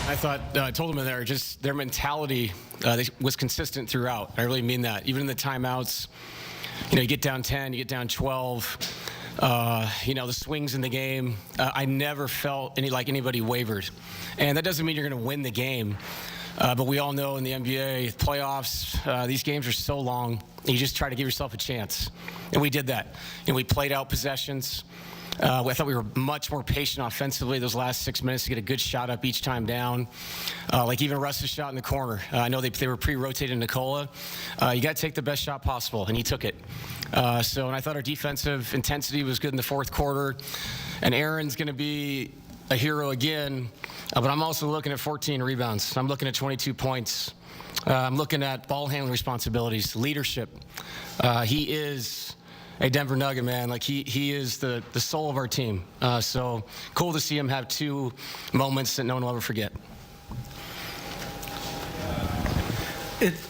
I thought, I told them there, just their mentality was consistent throughout. I really mean that. Even in the timeouts, you get down 10, you get down 12, the swings in the game. I never felt like anybody wavered. And that doesn't mean you're going to win the game. But we all know in the NBA playoffs, these games are so long, you just try to give yourself a chance. And we did that. We played out possessions. I thought we were much more patient offensively those last 6 minutes to get a good shot up each time down. Like even Russ's shot in the corner. I know they were pre-rotating Nikola. You got to take the best shot possible, and he took it. And I thought our defensive intensity was good in the fourth quarter. And Aaron's going to be a hero again. But I'm also looking at 14 rebounds. I'm looking at 22 points. I'm looking at ball handling responsibilities, leadership. He is a Denver Nugget, man. Like he is the soul of our team. So cool to see him have two moments that no one will ever forget.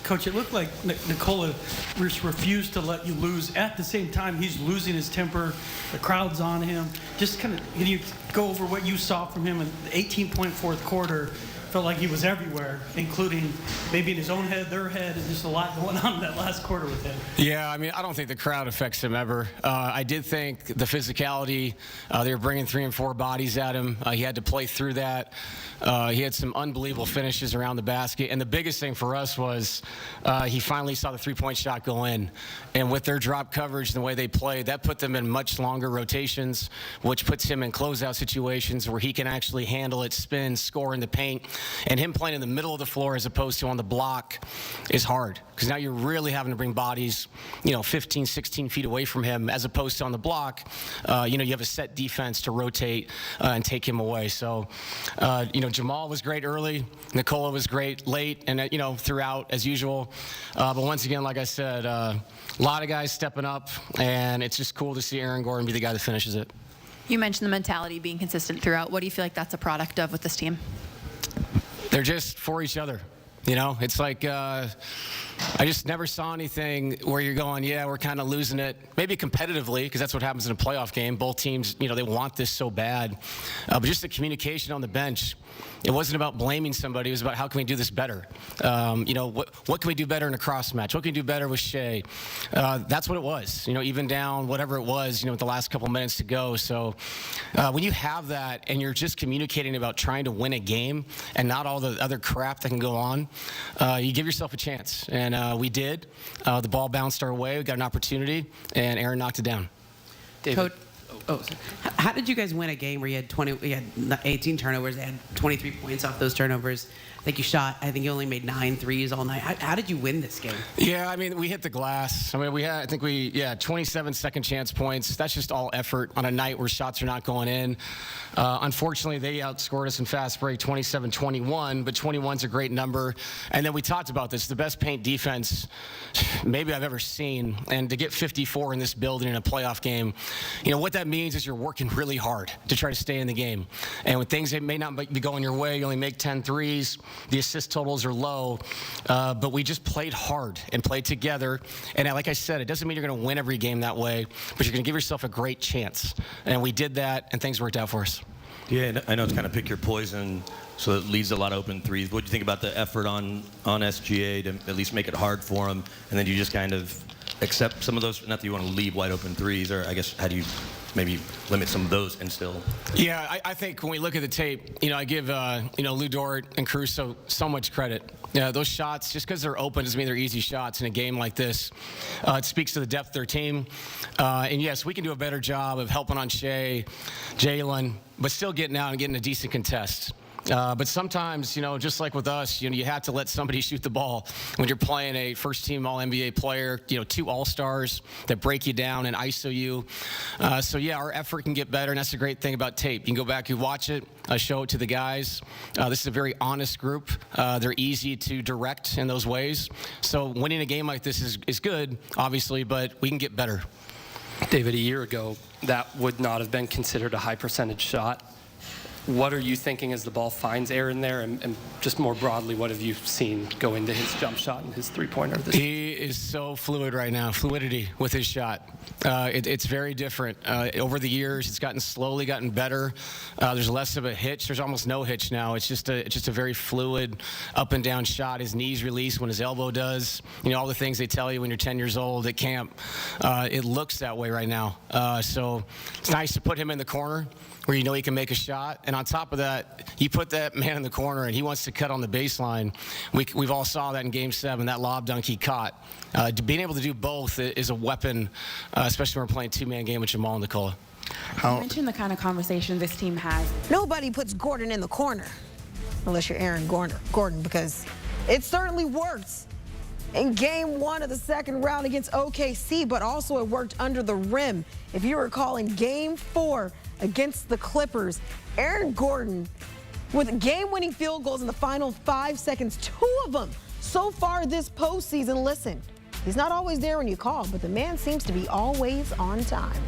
Coach, it looked like Nikola refused to let you lose. At the same time, he's losing his temper. The crowd's on him. Just can you go over what you saw from him in the 18-point fourth quarter? Felt like he was everywhere, including maybe in his own head, their head, and just a lot going on in that last quarter with him. Yeah, I don't think the crowd affects him ever. I did think the physicality, they were bringing 3 and 4 bodies at him. He had to play through that. He had some unbelievable finishes around the basket. And the biggest thing for us was he finally saw the three-point shot go in. And with their drop coverage and the way they played, that put them in much longer rotations, which puts him in closeout situations where he can actually handle it, spin, score in the paint. And him playing in the middle of the floor as opposed to on the block is hard, because now you're really having to bring bodies, 15, 16 feet away from him, as opposed to on the block, you have a set defense to rotate and take him away. So, Jamal was great early. Nikola was great late and, throughout as usual. But once again, like I said, a lot of guys stepping up, and it's just cool to see Aaron Gordon be the guy that finishes it. You mentioned the mentality being consistent throughout. What do you feel like that's a product of with this team? They're just for each other. It's like I just never saw anything where you're going, yeah, we're kind of losing it. Maybe competitively, because that's what happens in a playoff game. Both teams, they want this so bad. But just the communication on the bench, it wasn't about blaming somebody. It was about how can we do this better. What can we do better in a cross match? What can we do better with Shea? That's what it was. Even down whatever it was, with the last couple minutes to go. So when you have that and you're just communicating about trying to win a game and not all the other crap that can go on, you give yourself a chance. And we did. The ball bounced our way. We got an opportunity, and Aaron knocked it down. David. How did you guys win a game where you had 18 turnovers, they had 23 points off those turnovers? I think you only made 9 threes all night. How did you win this game? Yeah, we hit the glass. We had, 27 second chance points. That's just all effort on a night where shots are not going in. Unfortunately, they outscored us in fast break 27-21, but 21's a great number. And then we talked about this, the best paint defense maybe I've ever seen. And to get 54 in this building in a playoff game, what that means is you're working really hard to try to stay in the game. And when things that may not be going your way, you only make 10 threes. The assist totals are low, but we just played hard and played together. And like I said, it doesn't mean you're going to win every game that way, but you're going to give yourself a great chance. And we did that, and things worked out for us. Yeah, I know it's kind of pick your poison, so it leaves a lot of open threes. What do you think about the effort on SGA to at least make it hard for them? And then you just kind of accept some of those, not that you want to leave wide open threes, or I guess how do you maybe limit some of those and still? Yeah, I think when we look at the tape, I give Lou Dort and Caruso so much credit. Those shots, just because they're open doesn't mean they're easy shots in a game like this. It speaks to the depth of their team. And yes, we can do a better job of helping on Shea, Jalen, but still getting out and getting a decent contest. But sometimes, just like with us, you have to let somebody shoot the ball when you're playing a first-team All-NBA player, 2 All-Stars that break you down and ISO you. So, yeah, our effort can get better, and that's the great thing about tape. You can go back and watch it, show it to the guys. This is a very honest group. They're easy to direct in those ways. So winning a game like this is good, obviously, but we can get better. David, a year ago, that would not have been considered a high percentage shot. What are you thinking as the ball finds Aaron there? And just more broadly, what have you seen go into his jump shot and his three-pointer this season? He is so fluid right now, fluidity with his shot. It's very different. Over the years, it's slowly gotten better. There's less of a hitch. There's almost no hitch now. It's just a very fluid up and down shot. His knees release when his elbow does. You know, all the things they tell you when you're 10 years old at camp. It looks that way right now. So it's nice to put him in the corner where you know he can make a shot. And on top of that, you put that man in the corner and he wants to cut on the baseline. We've all saw that in Game 7, that lob dunk he caught. Being able to do both is a weapon, especially when we're playing two-man game with Jamal and Nikola. You mentioned the kind of conversation this team has. Nobody puts Gordon in the corner unless you're Aaron Gordon, because it certainly worked in Game 1 of the second round against OKC, but also it worked under the rim. If you recall, in Game 4 against the Clippers, Aaron Gordon with game-winning field goals in the final 5 seconds, 2 of them so far this postseason. Listen, he's not always there when you call, but the man seems to be always on time.